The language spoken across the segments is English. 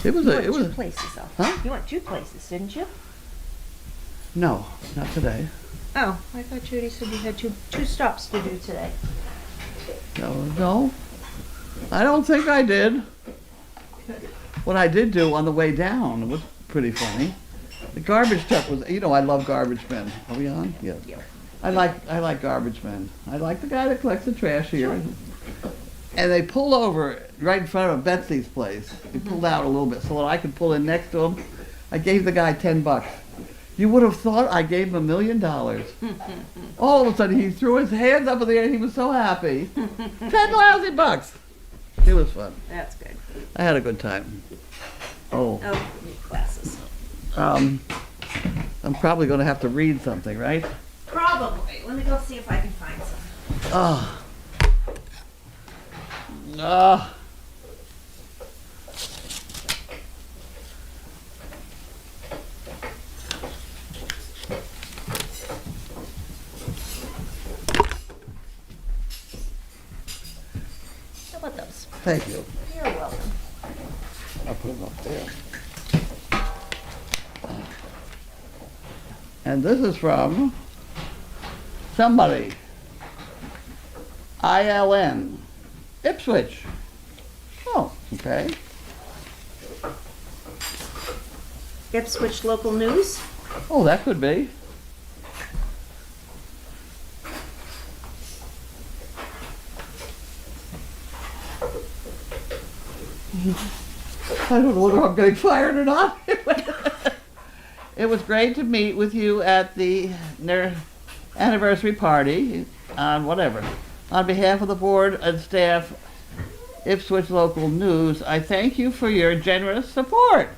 It was You went two places, though. Huh? You went two places, didn't you? No, not today. Oh, I thought Judy said you had two stops to do today. No, I don't think I did. What I did do on the way down was pretty funny. The garbage truck was, I love garbage men. Are we on? Yeah. Yep. I like garbage men. I like the guy that collects the trash here. Sure. And they pulled over right in front of Betsy's place. They pulled out a little bit so that I could pull in next to him. I gave the guy $10. You would have thought I gave him $1 million. All of a sudden he threw his hands up in the air and he was so happy. 10 lousy bucks. It was fun. That's good. I had a good time. Oh, need glasses. I'm probably going to have to read something, right? Probably. Let me go see if I can find some. Oh. How about those? Thank you. You're welcome. I'll put them up there. And this is from somebody. ILN. Ipswich. Oh, okay. Ipswich local news. Oh, that could be. I don't know whether I'm getting fired or not. It was great to meet with you at the anniversary party on whatever. On behalf of the board and staff, Ipswich Local News, I thank you for your generous support.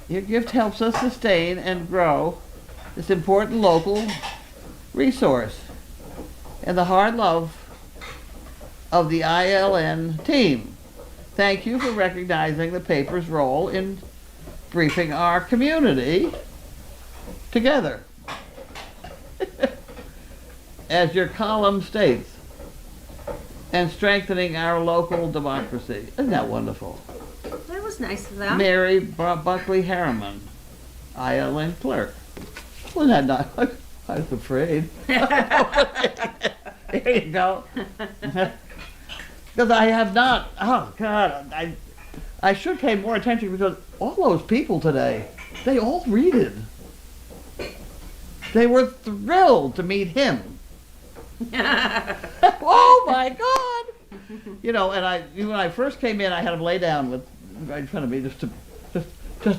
Your gift helps us sustain and grow this important local resource and the hard love of the ILN team. Thank you for recognizing the paper's role in briefing our community together. As your column states, and strengthening our local democracy. Isn't that wonderful? That was nice of them. Mary Buckley Harriman, ILN clerk. Wasn't that nice? I was afraid. There you go. Because I have not, oh God, I should pay more attention because all those people today, they all read it. They were thrilled to meet him. Oh my God! And when I first came in, I had him lay down right in front of me just to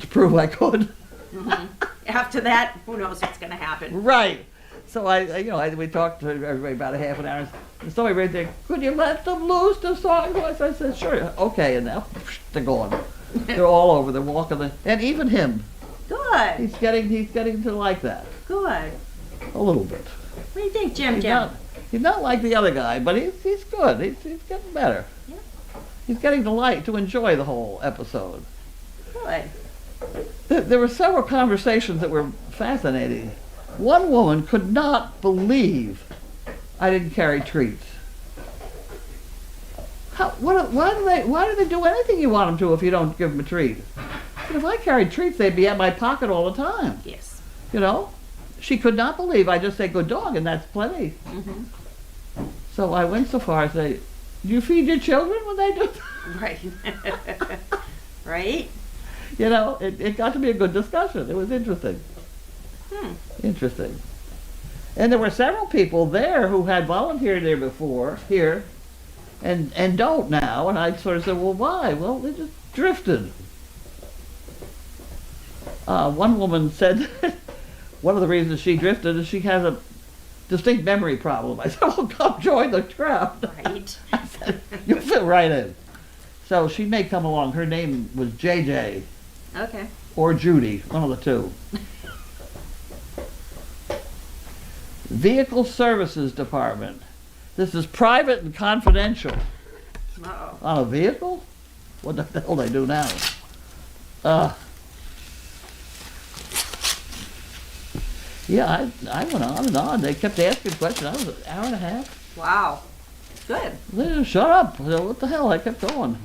prove I could. Mm-hmm. After that, who knows what's going to happen? Right. So we talked to everybody about a half an hour. And somebody right there, could you let them loose the song? I said, sure, okay. And now they're gone. They're all over. They're walking. And even him. Good. He's getting to like that. Good. A little bit. What do you think, Jim? He's not like the other guy, but he's good. He's getting better. Yeah. He's getting to enjoy the whole episode. Good. There were several conversations that were fascinating. One woman could not believe I didn't carry treats. Why do they do anything you want them to if you don't give them a treat? But if I carried treats, they'd be at my pocket all the time. Yes. She could not believe I just say good dog and that's plenty. Mm-hmm. So I went so far as to say, do you feed your children when they do that? Right. Right? It got to be a good discussion. It was interesting. Interesting. And there were several people there who had volunteered there before, here, and don't now. And I sort of said, well, why? Well, they just drifted. One woman said one of the reasons she drifted is she has a distinct memory problem. I said, well, come join the crowd. Right. I said, you'll fit right in. So she may come along. Her name was JJ. Okay. Or Judy, one of the two. Vehicle Services Department. This is private and confidential. Uh-oh. On a vehicle? What the hell they do now? Yeah, I went on and on. They kept asking questions. I was an hour and a half. Wow. Good. They just shut up. I said, what the hell? I kept going.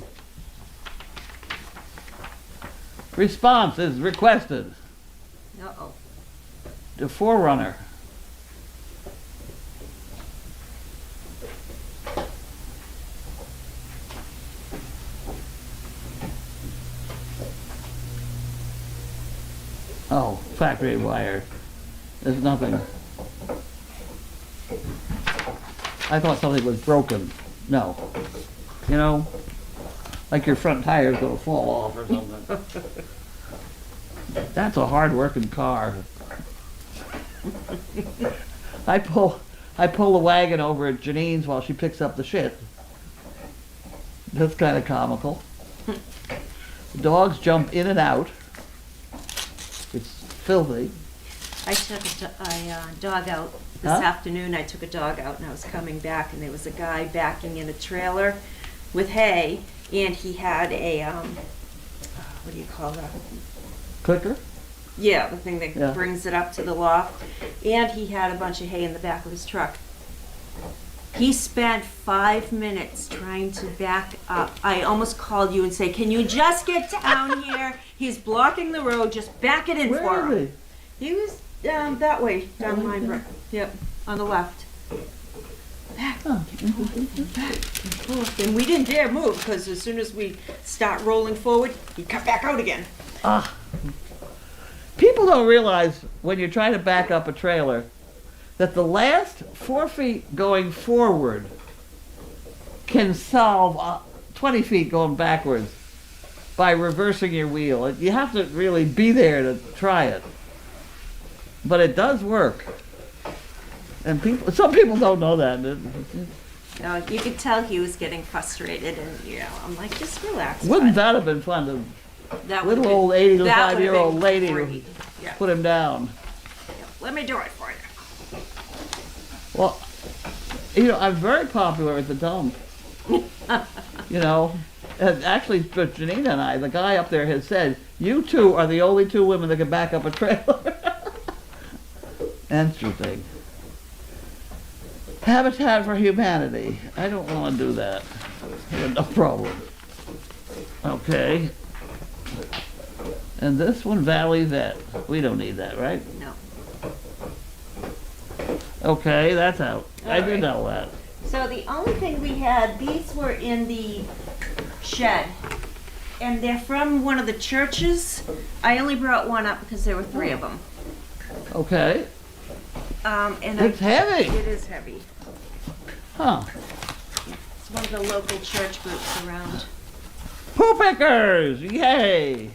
Response is requested. Uh-oh. The Forerunner. Oh, factory wire. There's nothing. I thought something was broken. No. You know, like your front tire's gonna fall off or something. That's a hard-working car. I pull the wagon over at Janine's while she picks up the shit. That's kind of comical. The dogs jump in and out. It's filthy. I took a dog out this afternoon. I took a dog out and I was coming back and there was a guy backing in a trailer with hay and he had a, what do you call that? Clicker? Yeah, the thing that brings it up to the loft. And he had a bunch of hay in the back of his truck. He spent 5 minutes trying to back up. I almost called you and say, can you just get down here? He's blocking the road, just back it in for him. Where is He was that way, down Line Brook. Yep, on the left. Back, Oh, back and forth. And we didn't dare move because as soon as we start rolling forward, he cut back out again. Ah. People don't realize when you're trying to back up a trailer that the last 4 feet going forward can solve 20 feet going backwards by reversing your wheel. You have to really be there to try it. But it does work. And some people don't know that. No, you could tell he was getting frustrated and, you know, I'm like, just relax. Wouldn't bud. that have been fun to That would've little old been- 85-year-old been lady great. to Yeah. put him down? Yeah, let me do it for you. Well, you know, I'm very popular at the dump. You know, and actually, for Janine and I, the guy up there has said, you two are the only two women that can back up a trailer. Interesting. Habitat for Humanity. I don't want to do that. No problem. Okay. And this one, Valley Vet. We don't need that, right? No. Okay, that's out. I All did right. know that. So the only thing we had, these were in the shed. And they're from one of the churches. I only brought one up because there were 3 of them. Okay. And It's heavy. It is heavy. Huh. It's one of the local church groups around. Poo pickers! Yay!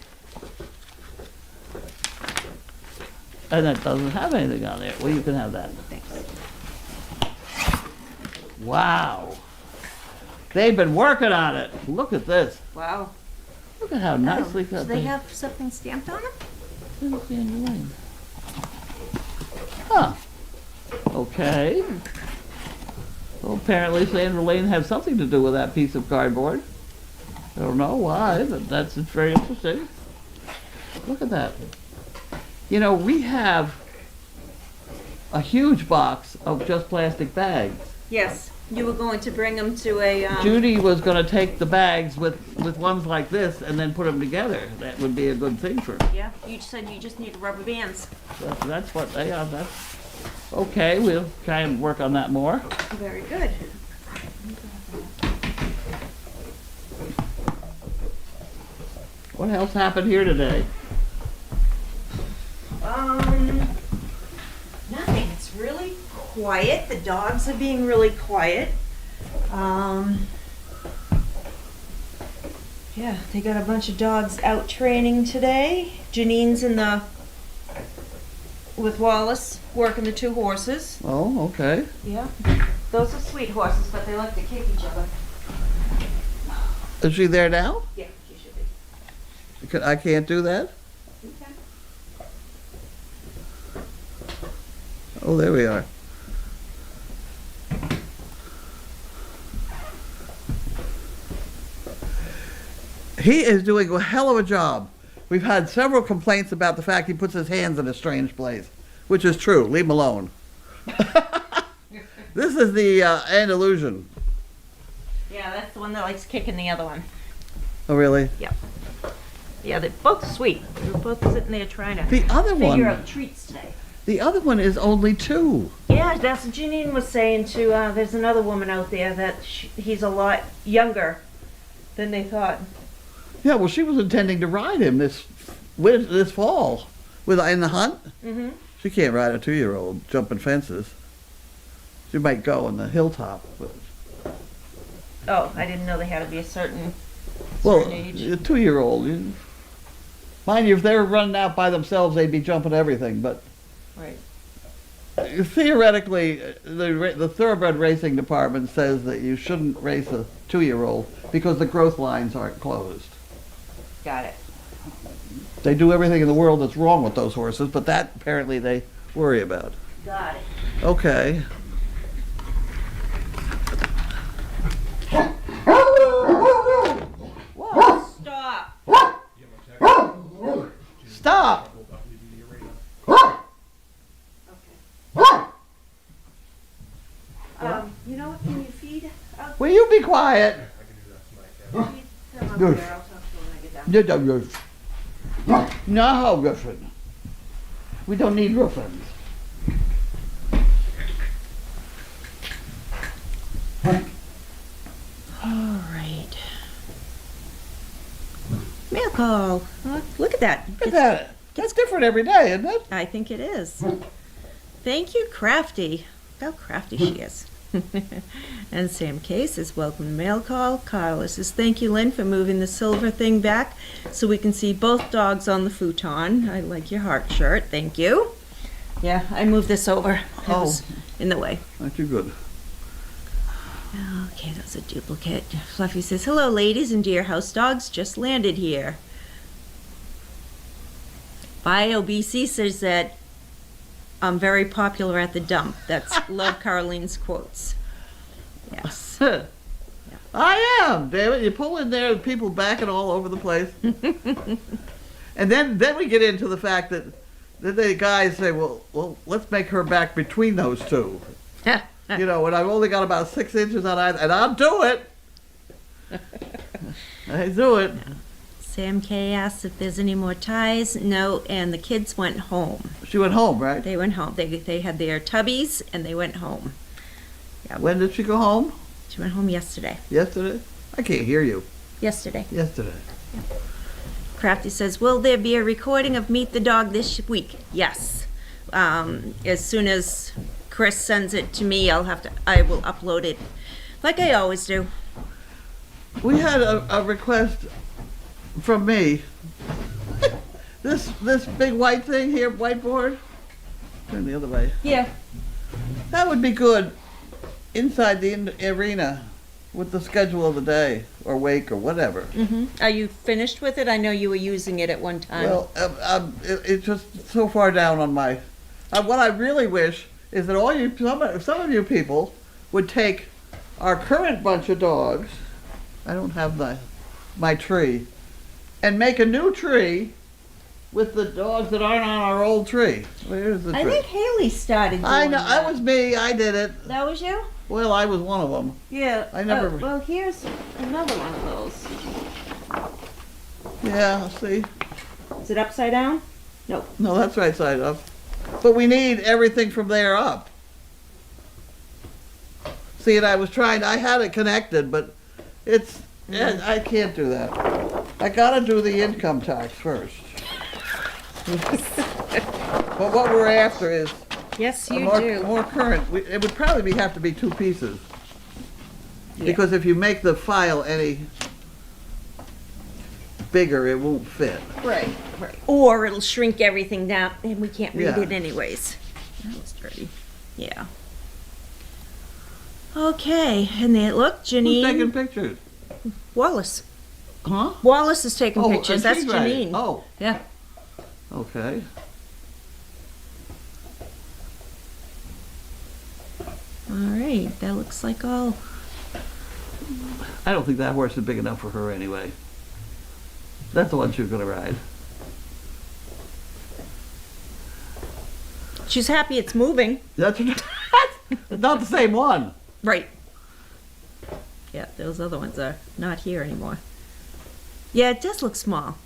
And that doesn't have anything on there. Well, you can have that. Thanks. Wow. They've been working on it. Look at this. Wow. Look at how nicely Do cut they have something stamped on them? Where's the underline? Huh. Okay. Well, apparently Sandra Lane has something to do with that piece of cardboard. I don't know why, but it's very interesting. Look at that. You know, we have a huge box of just plastic bags. Yes. You were going to bring them to a... Judy was going to take the bags with ones like this and then put them together. That would be a good thing for her. Yeah, you said you just need rubber bands. That's what they are. That's okay. We'll try and work on that more. Very good. What else happened here today? Nothing. It's really quiet. The dogs are being really quiet. Yeah, they got a bunch of dogs out training today. Janine's with Wallace, working the 2 horses. Oh, okay. Yeah. Those are sweet horses, but they like to kick each other. Is she there now? Yeah, she should be. I can't do that? Okay. Oh, there we are. He is doing a hell of a job. We've had several complaints about the fact he puts his hands in a strange place, which is true. Leave him alone. This is the Andalusian. Yeah, that's the one that likes kicking the other one. Oh, really? Yep. Yeah, they're both sweet. They were both sitting there trying to The other figure one, out treats today. the other one is only 2. Yeah, that's what Janine was saying too. There's another woman out there that he's a lot younger than they thought. Yeah, well, she was intending to ride him this fall in the hunt. Mm-hmm. She can't ride a 2-year-old jumping fences. She might go on the hilltop. But, Oh, I didn't know they had to be a certain well, age. a 2-year-old. Mind you, if they were running out by themselves, they'd be jumping everything. But Right. theoretically, the thoroughbred racing department says that you shouldn't race a 2-year-old because the growth lines aren't closed. Got it. They do everything in the world that's wrong with those horses, but that apparently they worry about. Got it. Okay. Whoa, stop. Stop! You know what, can you feed out Will you be quiet? feed them up Good. there? I'll talk to them when I get down. No, Griffin. We don't need Griffins. All right. Mail call. Oh, look at that. Look at that. That's different every day, isn't it? I think it is. Thank you, Crafty. How crafty she is. And Sam K says, welcome to Mail Call. Carla says, thank you, Lynn, for moving the silver thing back so we can see both dogs on the futon. I like your heart shirt. Thank you. Yeah, I moved this over. It was in the way. Aren't you good? Okay, that's a duplicate. Fluffy says, hello, ladies and dear house dogs. Just landed here. BioBC says that I'm very popular at the dump. That's Love Carlene's quotes. Yes. I am, David. You pull in there, people backing all over the place. And then we get into the fact that the guys say, well, let's make her back between those two. You know, and I've only got about 6 inches on either, and I'll do it. I do it. Sam K asks if there's any more ties. No, and the kids went home. She went home, right? They went home. They had their tubbies and they went home. Yeah. When did she go home? She went home yesterday. Yesterday? I can't hear you. Yesterday. Yesterday. Crafty says, will there be a recording of Meet the Dog this week? Yes. As soon as Chris sends it to me, I will upload it like I always do. We had a request from me. This big white thing here, whiteboard. Turn the other way. Yeah. That would be good inside the arena with the schedule of the day or wake or whatever. Mm-hmm. Are you finished with it? I know you were using it at one time. Well, it's just so far down on my. What I really wish is that some of you people would take our current bunch of dogs. I don't have my tree, and make a new tree with the dogs that aren't on our old tree. Where's the tree? I think Haley started doing I know, that. that was me. I did it. That was you? Well, I was one of them. Yeah. I never- Well, here's another one of those. Yeah, see? Is it upside down? No. No, that's right side up. But we need everything from there up. See, and I had it connected, but I can't do that. I gotta do the income tax first. But what we're after is Yes, a you more, do. more current. It would probably have to be 2 pieces. Yeah. Because if you make the file any bigger, it won't fit. Right. Or it'll shrink everything down and we can't read Yeah. it anyways. That was dirty. Yeah. Okay, and then look, Who's taking Janine pictures? Wallace. Huh? Wallace is taking Oh, pictures. and That's she's writing. Janine. Oh, Yeah. okay. All right, that looks like all. I don't think that horse is big enough for her anyway. That's the one she was gonna ride. She's happy it's moving. That's not the same one. Right. Yeah, those other ones are not here anymore. Yeah, it does look small.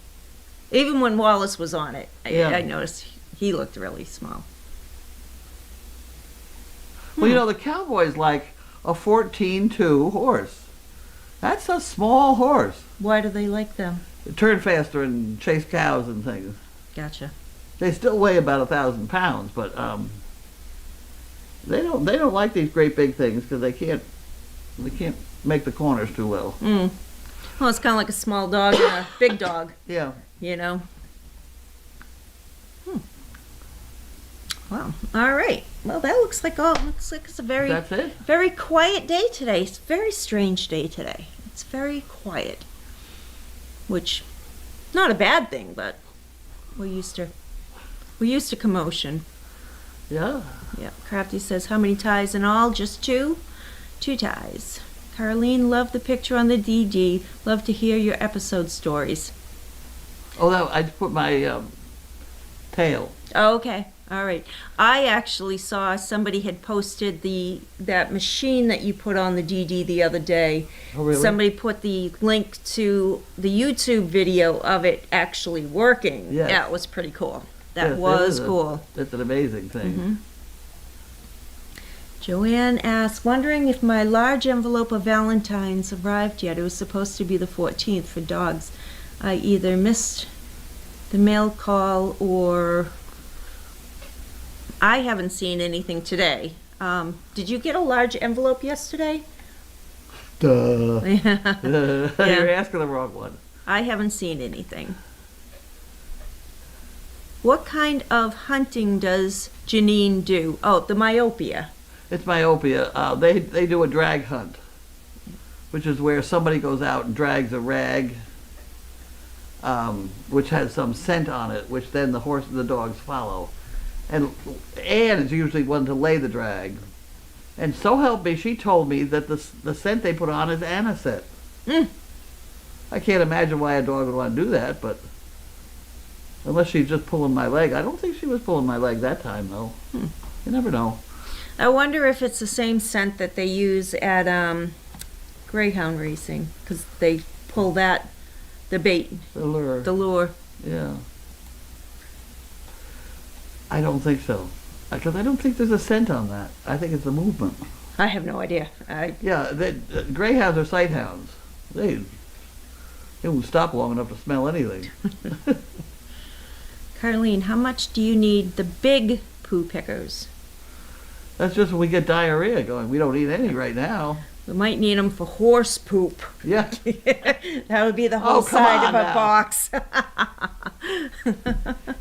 Even when Wallace was on it, Yeah. I noticed he looked really small. Well, you know, the cowboys like a 14-2 horse. That's a small horse. Why do they like them? They turn faster and chase cows and things. Gotcha. They still weigh about 1,000 pounds, but they don't like these great big things because they can't make the corners too well. Mm. Well, it's kind of like a small dog and a big dog, Yeah. you know. Wow. All right. Well, that looks like it's a very That's it. very quiet day today. It's a very strange day today. It's very quiet, which not a bad thing, but we're used to commotion. Yeah. Yeah. Crafty says, how many ties in all? Just two? 2 ties. Carlene, love the picture on the DD. Love to hear your episode stories. Oh, that I just put my tail. Oh, okay. All right. I actually saw somebody had posted that machine that you put on the DD the other day. Oh, really? Somebody put the link to the YouTube video of it actually working. Yes. Yeah, it was pretty cool. Yes, That it was is cool. That's an amazing thing. Mm-hmm. Joanne asks, wondering if my large envelope of Valentine's arrived yet. It was supposed to be the 14th for dogs. I either missed the mail call or I haven't seen anything today. Did you get a large envelope yesterday? Duh. Yeah. You're asking the wrong one. I haven't seen anything. What kind of hunting does Janine do? Oh, the myopia. It's myopia. They do a drag hunt, which is where somebody goes out and drags a rag, which has some scent on it, which then the horse and the dogs follow. And Anne is usually one to lay the drag. And so help me, she told me that the scent they put on is anisette. Mm. I can't imagine why a dog would want to do that, but unless she's just pulling my leg. I don't think she was pulling my leg that time, though. You never know. I wonder if it's the same scent that they use at greyhound racing, because they pull the bait, The lure. the lure. Yeah. I don't think so. Because I don't think there's a scent on that. I think it's the movement. I have no idea. Yeah, greyhounds are sight hounds. They won't stop long enough to smell anything. Carlene, how much do you need the big poo pickers? That's just when we get diarrhea going. We don't eat any right now. We might need them for horse poop. Yeah. That would be the whole Oh, come side on of a now. box.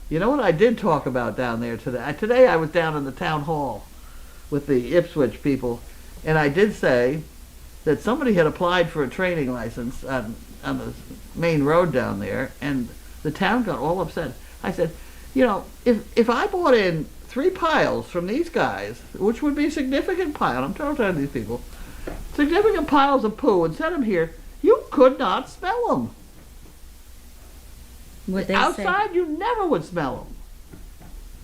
You know what I did talk about down there today? Today I was down in the town hall with the Ipswich people, and I did say that somebody had applied for a training license on the main road down there, and the town got all upset. I said, you know, if I bought in 3 piles from these guys, which would be significant pile, I'm telling these people, significant piles of poo, and sent them here, you could not smell them. What they Outside, you never would smell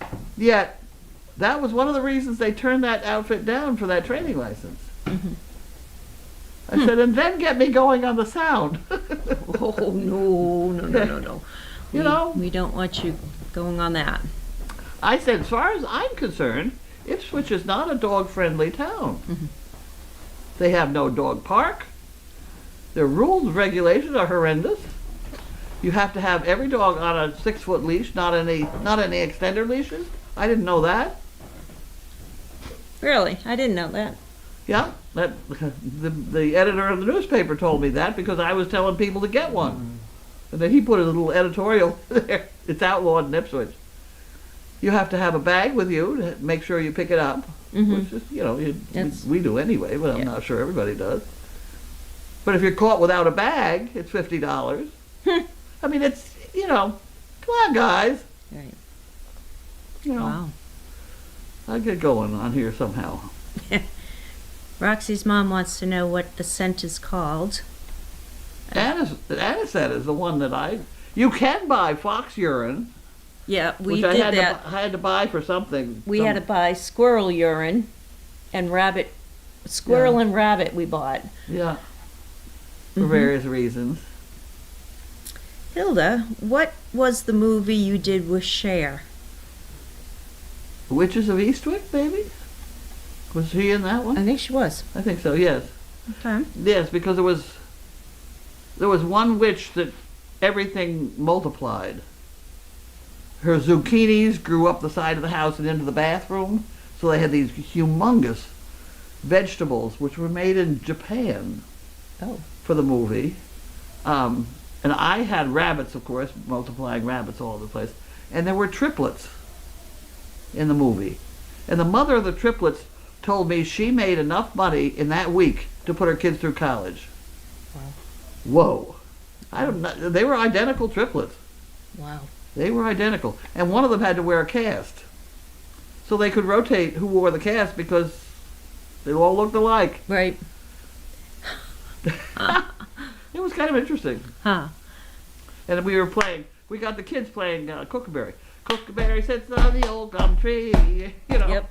them. Yet, that was one of the reasons they turned that outfit down for that training license. Mhm. I said, and then get me going on the sound. Oh, no. You know? We don't want you going on that. I said, as far as I'm concerned, Ipswich is not a dog-friendly town. Mhm. They have no dog park. Their rules and regulations are horrendous. You have to have every dog on a 6-foot leash, not any extender leashes. I didn't know that. Really? I didn't know that. Yeah, the editor of the newspaper told me that because I was telling people to get one. And then he put a little editorial there. It's outlawed in Ipswich. You have to have a bag with you to make sure you pick it up, Mhm. which is, That's- we do anyway, but I'm Yeah. not sure everybody does. But if you're caught without a bag, it's $50. I mean, it's, come on, guys. Right. Wow. Wow. I'll get going on here somehow. Roxy's mom wants to know what the scent is called. Anisette is the one that you can buy fox urine, Yeah, we which I did that. I had to buy for something. We had to buy squirrel urine and rabbit. Squirrel and rabbit we bought. Yeah. For Mhm. various reasons. Hilda, what was the movie you did with Cher? Witches of Eastwick, maybe? Was she in that one? I think she was. I think so, yes. Okay. Yes, because there was one witch that everything multiplied. Her zucchinis grew up the side of the house and into the bathroom, so they had these humongous vegetables, which were made in Japan for the movie. And I had rabbits, of course, multiplying rabbits all over the place. And there were triplets in the movie. And the mother of the triplets told me she made enough money in that week to put her kids through college. Wow. Whoa. I don't know. They were identical triplets. Wow. They were identical. And one of them had to wear a cast. So they could rotate who wore the cast because they all looked alike. Right. It was kind of interesting. Huh. And we got the kids playing Kookaberry. Kookaberry sits on the old gum tree. You know. Yep.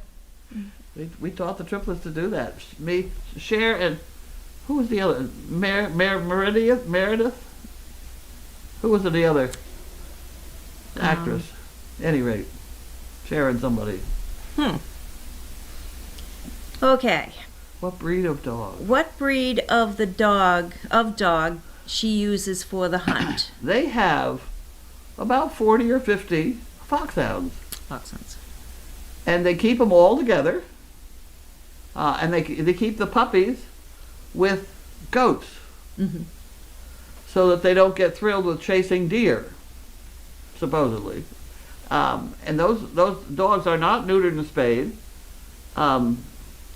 We taught the triplets to do that. Me, Cher, and who was the other? Meredith? Who was the other actress? Any rate, Cher and somebody. Okay. What breed of dog? What breed of dog she uses for the hunt? They have about 40 or 50 foxhounds. Foxhounds. And they keep them all together. And they keep the puppies with goats. Mm-hmm. So that they don't get thrilled with chasing deer, supposedly. And those dogs are not neutered and spayed.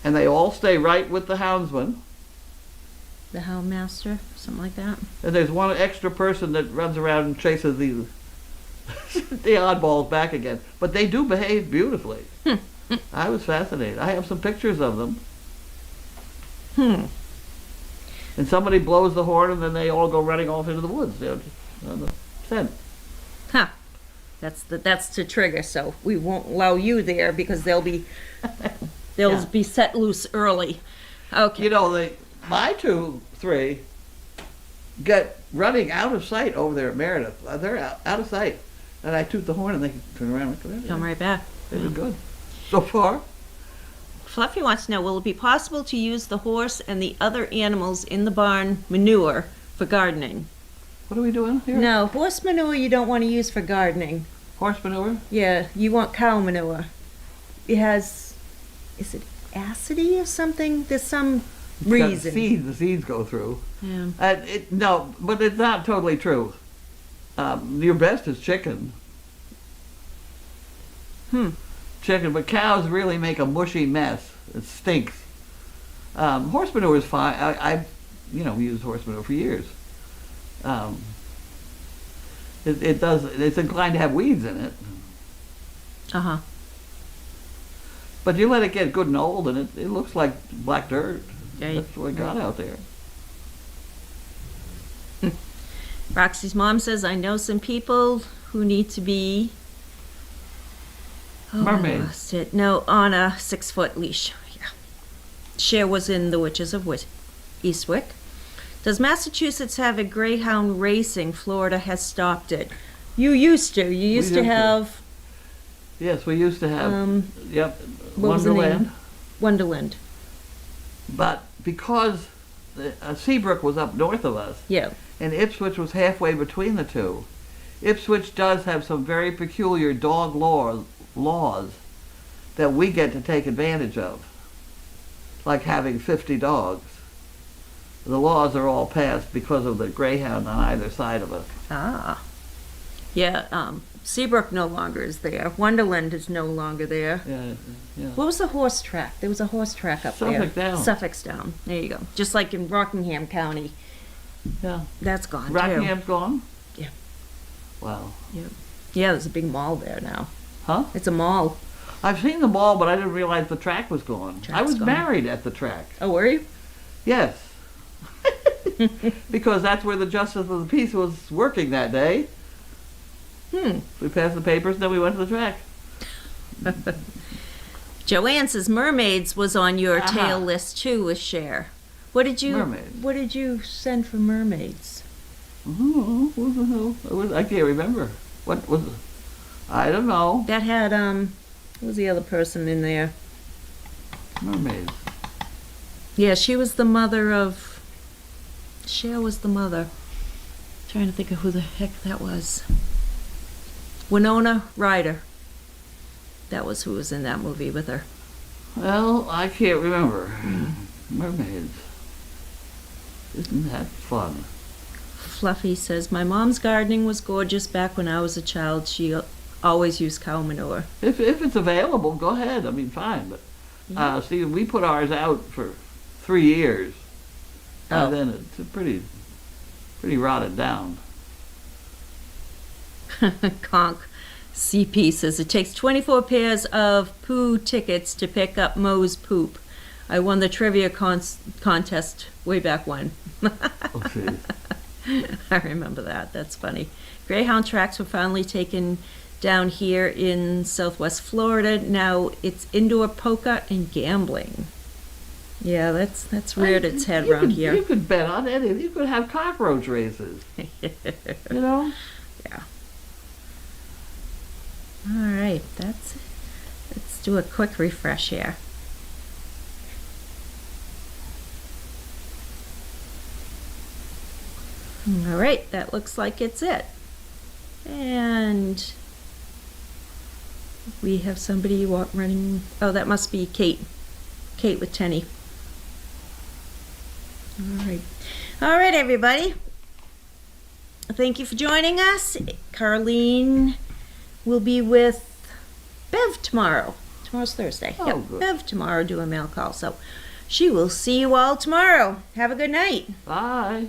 And they all stay right with the houndsman. The houndmaster, something like that. And there's one extra person that runs around and chases the oddballs back again. But they do behave beautifully. I was fascinated. I have some pictures of them. And somebody blows the horn and then they all go running off into the woods. You know, on the scent. Huh. That's to trigger, so we won't allow you there because they'll be set loose early. Okay. You know, my 2-3 get running out of sight over there at Meredith. They're out of sight. And I toot the horn and they turn around and Come right back. They do good. So far. Fluffy wants to know, will it be possible to use the horse and the other animals in the barn manure for gardening? What are we doing here? No, horse manure you don't want to use for gardening. Horse manure? Yeah, you want cow manure. It has, is it acidy or something? There's some reason. The seeds go through. Yeah. No, but it's not totally true. Your best is chicken. Chicken, but cows really make a mushy mess. It stinks. Horse manure is fine. I've used horse manure for years. It does. It's inclined to have weeds in it. But you let it get good and old, and it looks like black dirt. Right. That's what it got out there. Roxy's mom says, I know some people who need to be mermaids. On a 6-foot leash. Yeah. Cher was in The Witches of Eastwick. Does Massachusetts have a greyhound racing? Florida has stopped it. You used to. You used to have. Yes, we used to have. Yep. What was the Wonderland. name? Wonderland. But because Seabrook was up north of us, Yeah. and Ipswich was halfway between the two, Ipswich does have some very peculiar dog laws that we get to take advantage of, like having 50 dogs. The laws are all passed because of the greyhound on either side of us. Ah. Yeah, Seabrook no longer is there. Wonderland is no longer there. Yeah. What was the horse track? There was a horse track up there. Suffolk Down. Suffolk's Down. There you go. Just like in Rockingham County. Yeah. That's gone Rockingham's gone? Yeah. Wow. too. Yeah, there's a big mall there now. Huh? It's a mall. I've seen the mall, but I didn't realize the track was gone. I was gone. married at the track. Oh, were you? Yes. Because that's where the Justice of the Peace was working that day. We passed the papers, and then we went to the track. Joanne says mermaids was on your tail list too with Cher. What did you Mermaids. What did you send for mermaids? Oh, what the hell? I can't remember. What was it? I don't know. That had, what was the other person in there? Mermaids. Yeah, she was the mother of, Cher was the mother. Trying to think of who the heck that was. Winona Ryder. That was who was in that movie with her. Well, I can't remember. Mermaids. Isn't that fun? Fluffy says, my mom's gardening was gorgeous back when I was a child. She always used cow manure. If it's available, go ahead. I mean, fine. But see, we put ours out for 3 years. Oh. And then it's pretty rotted down. Conk CP says, it takes 24 pairs of poo tickets to pick up Moe's poop. I won the trivia contest way back when. Oh, geez. I remember that. That's funny. Greyhound tracks were finally taken down here in Southwest Florida. Now it's indoor poker and gambling. Yeah, that's reared its head around here. You could bet on anything. You could have cockroach races. You know? Yeah. All right, let's do a quick refresh here. All right, that looks like it's it. And we have somebody running. Oh, that must be Kate. Kate with Tenny. All right, everybody. Thank you for joining us. Carlene will be with Bev tomorrow. Tomorrow's Thursday. Oh, Yep, good. Bev tomorrow doing mail call. So she will see you all tomorrow. Have a good night. Bye.